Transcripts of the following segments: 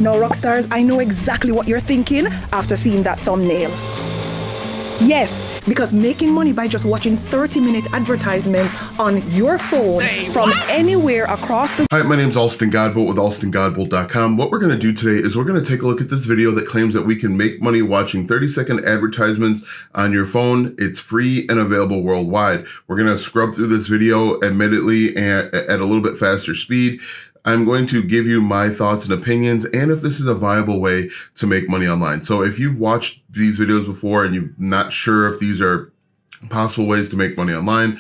Now, rockstars, I know exactly what you're thinking after seeing that thumbnail. Yes, because making money by just watching 30-minute advertisements on your phone from anywhere across the... Hi, my name's Alston Godbolt with alstongodbolt.com. What we're going to do today is we're going to take a look at this video that claims that we can make money watching 30-second advertisements on your phone. It's free and available worldwide. We're going to scrub through this video, admittedly, at a little bit faster speed. I'm going to give you my thoughts and opinions and if this is a viable way to make money online. So if you've watched these videos before and you're not sure if these are possible ways to make money online,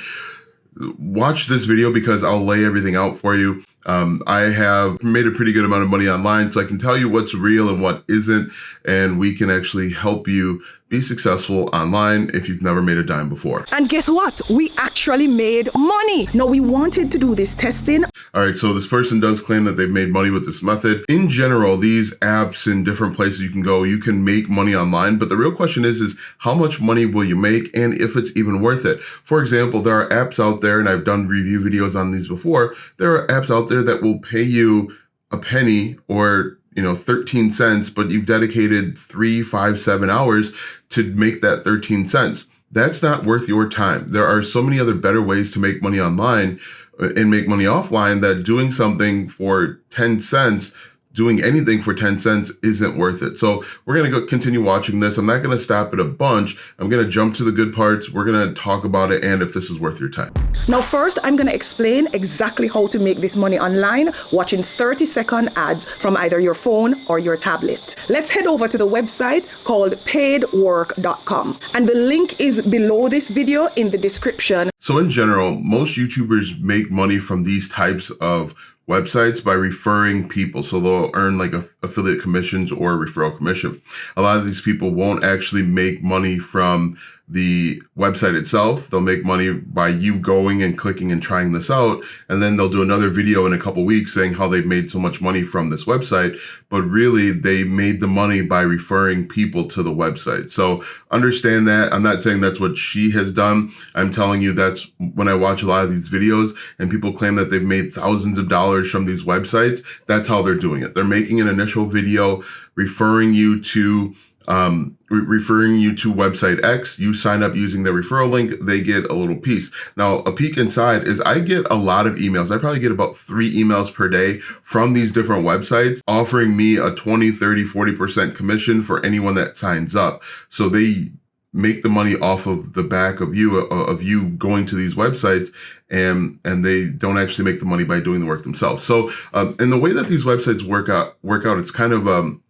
watch this video because I'll lay everything out for you. I have made a pretty good amount of money online, so I can tell you what's real and what isn't, and we can actually help you be successful online if you've never made a dime before. And guess what? We actually made money. Now, we wanted to do this testing. All right, so this person does claim that they've made money with this method. In general, these apps and different places you can go, you can make money online, but the real question is how much money will you make and if it's even worth it? For example, there are apps out there, and I've done review videos on these before, there are apps out there that will pay you a penny or 13 cents, but you've dedicated 3, 5, 7 hours to make that 13 cents. That's not worth your time. There are so many other better ways to make money online and make money offline that doing something for 10 cents, doing anything for 10 cents isn't worth it. So we're going to go continue watching this. I'm not going to stop at a bunch. I'm going to jump to the good parts. We're going to talk about it and if this is worth your time. Now, first, I'm going to explain exactly how to make this money online watching 30-second ads from either your phone or your tablet. Let's head over to the website called paidwork.com. And the link is below this video in the description. So in general, most YouTubers make money from these types of websites by referring people. So they'll earn like affiliate commissions or referral commission. A lot of these people won't actually make money from the website itself. They'll make money by you going and clicking and trying this out. And then they'll do another video in a couple weeks saying how they've made so much money from this website. But really, they made the money by referring people to the website. So understand that. I'm not saying that's what she has done. I'm telling you that's when I watch a lot of these videos and people claim that they've made thousands of dollars from these websites. That's how they're doing it. They're making an initial video referring you to website X. You sign up using their referral link, they get a little piece. Now, a peek inside is I get a lot of emails. I probably get about 3 emails per day from these different websites offering me a 20, 30, 40% commission for anyone that signs up. So they make the money off of the back of you going to these websites, and they don't actually make the money by doing the work themselves. So and the way that these websites work out, it's kind of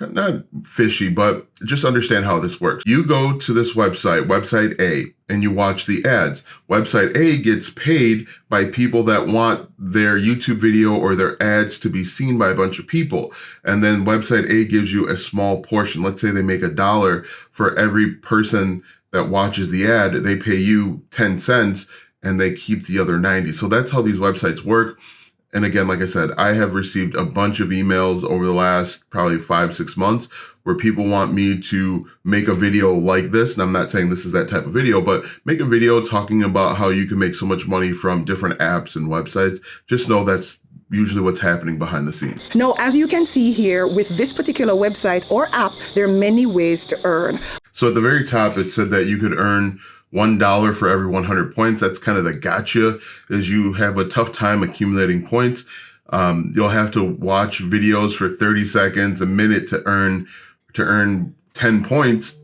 not fishy, but just understand how this works. You go to this website A, and you watch the ads. Website A gets paid by people that want their YouTube video or their ads to be seen by a bunch of people. And then website A gives you a small portion. Let's say they make $1 for every person that watches the ad. They pay you 10 cents and they keep the other 90. So that's how these websites work. And again, like I said, I have received a bunch of emails over the last probably 5-6 months where people want me to make a video like this. And I'm not saying this is that type of video, but make a video talking about how you can make so much money from different apps and websites. Just know that's usually what's happening behind the scenes. Now, as you can see here with this particular website or app, there are many ways to earn. So at the very top, it said that you could earn $1 for every 100 points. That's kind of the gotcha, is you have a tough time accumulating points. You'll have to watch videos for 30 seconds, a minute to earn 10 points.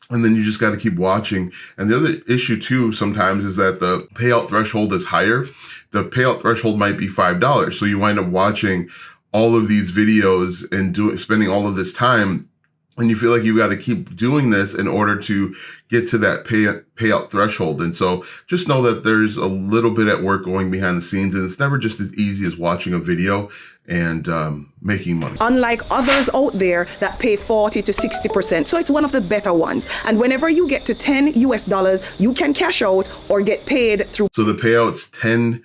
And then you just got to keep watching. And the other issue too, sometimes, is that the payout threshold is higher. The payout threshold might be $5. So you wind up watching all of these videos and spending all of this time, and you feel like you've got to keep doing this in order to get to that payout threshold. And so just know that there's a little bit at work going behind the scenes, and it's never just as easy as watching a video and making money. Unlike others out there that pay 40 to 60%. So it's one of the better ones. And whenever you get to $10 US, you can cash out or get paid through. So the payout's $10.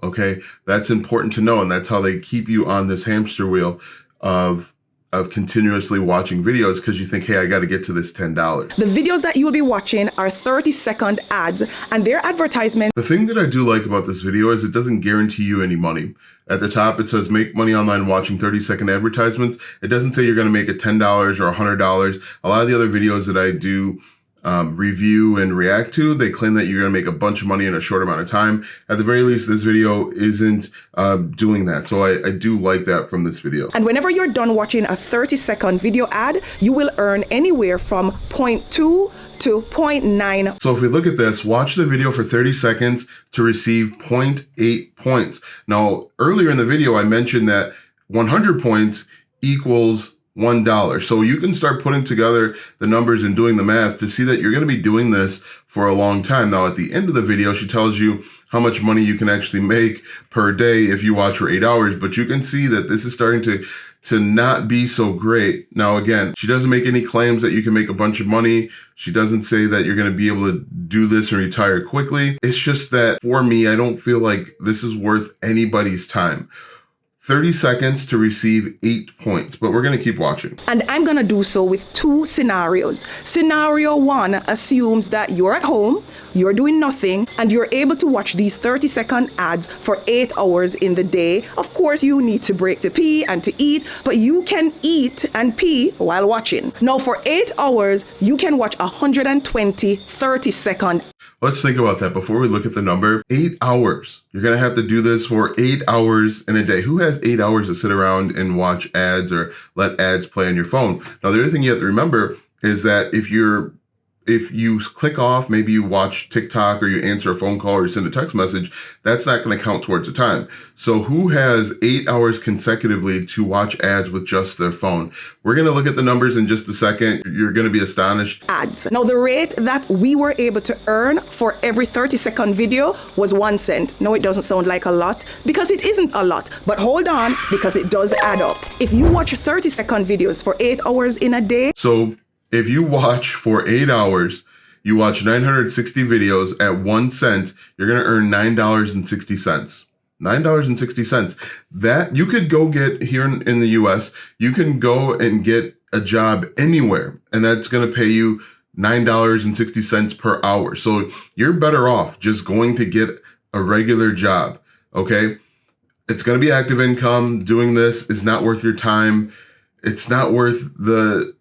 Okay, that's important to know, and that's how they keep you on this hamster wheel of of continuously watching videos because you think, hey, I got to get to this $10. The videos that you will be watching are 30-second ads, and their advertisements. The thing that I do like about this video is it doesn't guarantee you any money. At the top, it says make money online watching 30-second advertisements. It doesn't say you're going to make it $10 or $100. A lot of the other videos that I do review and react to, they claim that you're going to make a bunch of money in a short amount of time. At the very least, this video isn't doing that. So I do like that from this video. And whenever you're done watching a 30-second video ad, you will earn anywhere from 0.2 to 0.9. So if we look at this, watch the video for 30 seconds to receive 0.8 points. Now, earlier in the video, I mentioned that 100 points equals $1. So you can start putting together the numbers and doing the math to see that you're going to be doing this for a long time. Now, at the end of the video, she tells you how much money you can actually make per day if you watch for 8 hours. But you can see that this is starting to not be so great. Now, again, she doesn't make any claims that you can make a bunch of money. She doesn't say that you're going to be able to do this and retire quickly. It's just that for me, I don't feel like this is worth anybody's time. 30 seconds to receive 8 points, but we're going to keep watching. And I'm going to do so with 2 scenarios. Scenario 1 assumes that you're at home, you're doing nothing, and you're able to watch these 30-second ads for 8 hours in the day. Of course, you need to break to pee and to eat, but you can eat and pee while watching. Now, for 8 hours, you can watch 120 30-second. Let's think about that before we look at the number. 8 hours. You're going to have to do this for 8 hours in a day. Who has 8 hours to sit around and watch ads or let ads play on your phone? Now, the other thing you have to remember is that if you click off, maybe you watch TikTok or you answer a phone call or you send a text message, that's not going to count towards the time. So who has 8 hours consecutively to watch ads with just their phone? We're going to look at the numbers in just a second. You're going to be astonished. Ads. Now, the rate that we were able to earn for every 30-second video was 1 cent. No, it doesn't sound like a lot because it isn't a lot, but hold on, because it does add up. If you watch 30-second videos for 8 hours in a day. So if you watch for 8 hours, you watch 960 videos at 1 cent, you're going to earn $9.60. $9.60. That you could go get here in the US, you can go and get a job anywhere, and that's going to pay you $9.60 per hour. So you're better off just going to get a regular job. Okay. It's going to be active income. Doing this is not worth your time. It's not worth the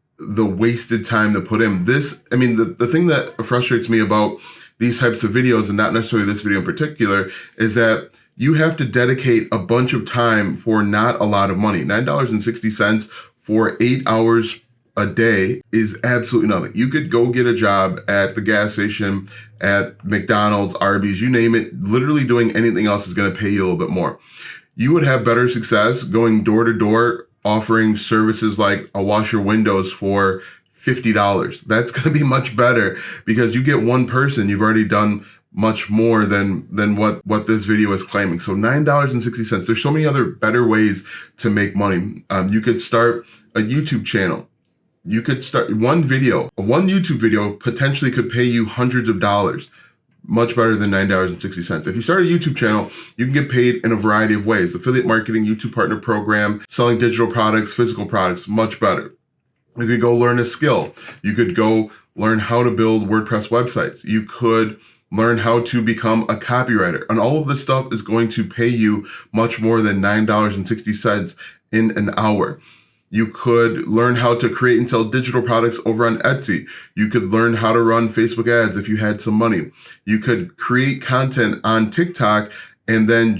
wasted time to put in this. I mean, the thing that frustrates me about these types of videos, and not necessarily this video in particular, is that you have to dedicate a bunch of time for not a lot of money. $9.60 for 8 hours a day is absolutely nothing. You could go get a job at the gas station, at McDonald's, Arby's, you name it. Literally doing anything else is going to pay you a little bit more. You would have better success going door to door, offering services like I'll wash your windows for $50. That's going to be much better because you get one person, you've already done much more than what this video is claiming. So $9.60. There's so many other better ways to make money. You could start a YouTube channel. You could start one YouTube video potentially could pay you hundreds of dollars. Much better than $9.60. If you start a YouTube channel, you can get paid in a variety of ways. Affiliate marketing, YouTube partner program, selling digital products, physical products, much better. You could go learn a skill. You could go learn how to build WordPress websites. You could learn how to become a copywriter. And all of this stuff is going to pay you much more than $9.60 in an hour. You could learn how to create and sell digital products over on Etsy. You could learn how to run Facebook ads if you had some money. You could create content on TikTok and then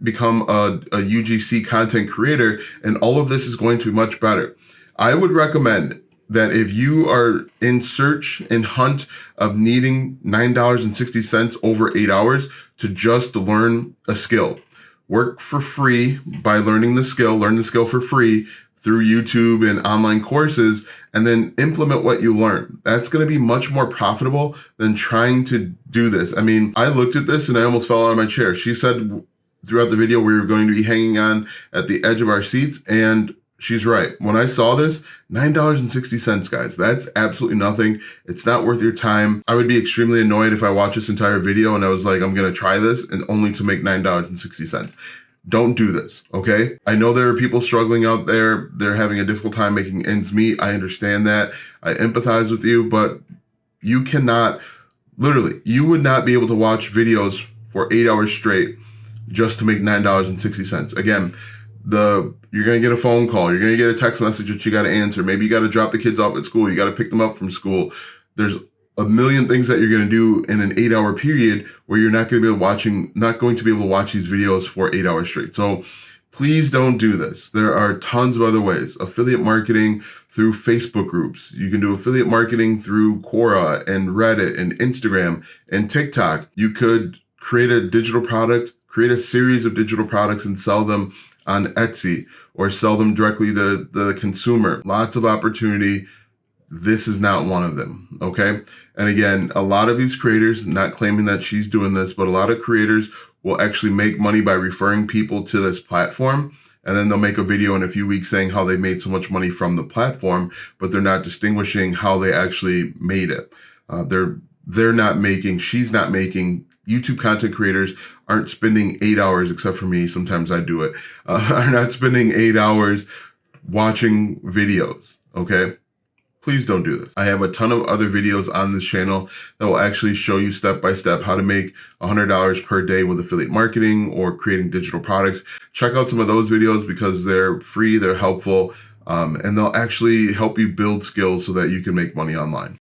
become a UGC content creator. And all of this is going to be much better. I would recommend that if you are in search and hunt of needing $9.60 over 8 hours to just learn a skill, work for free by learn the skill for free through YouTube and online courses, and then implement what you learn. That's going to be much more profitable than trying to do this. I mean, I looked at this and I almost fell out of my chair. She said throughout the video we were going to be hanging on at the edge of our seats, and she's right. When I saw this, $9.60, guys, that's absolutely nothing. It's not worth your time. I would be extremely annoyed if I watched this entire video and I was like, I'm going to try this, and only to make $9.60. Don't do this, okay? I know there are people struggling out there. They're having a difficult time making ends meet. I understand that. I empathize with you, but you cannot, literally, you would not be able to watch videos for 8 hours straight just to make $9.60. Again, you're going to get a phone call. You're going to get a text message that you got to answer. Maybe you got to drop the kids off at school. You got to pick them up from school. There's a million things that you're going to do in an 8 hour period where you're not going to be able to watch these videos for 8 hours straight. So please don't do this. There are tons of other ways. Affiliate marketing through Facebook groups. You can do affiliate marketing through Quora and Reddit and Instagram and TikTok. You could create a digital product, create a series of digital products and sell them on Etsy or sell them directly to the consumer. Lots of opportunity. This is not one of them, okay? And again, a lot of these creators, not claiming that she's doing this, but a lot of creators will actually make money by referring people to this platform. And then they'll make a video in a few weeks saying how they made so much money from the platform, but they're not distinguishing how they actually made it. She's not making, YouTube content creators aren't spending 8 hours, except for me, sometimes I do it, are not spending 8 hours watching videos, okay? Please don't do this. I have a ton of other videos on this channel that will actually show you step-by-step how to make $100 per day with affiliate marketing or creating digital products. Check out some of those videos because they're free, they're helpful, and they'll actually help you build skills so that you can make money online.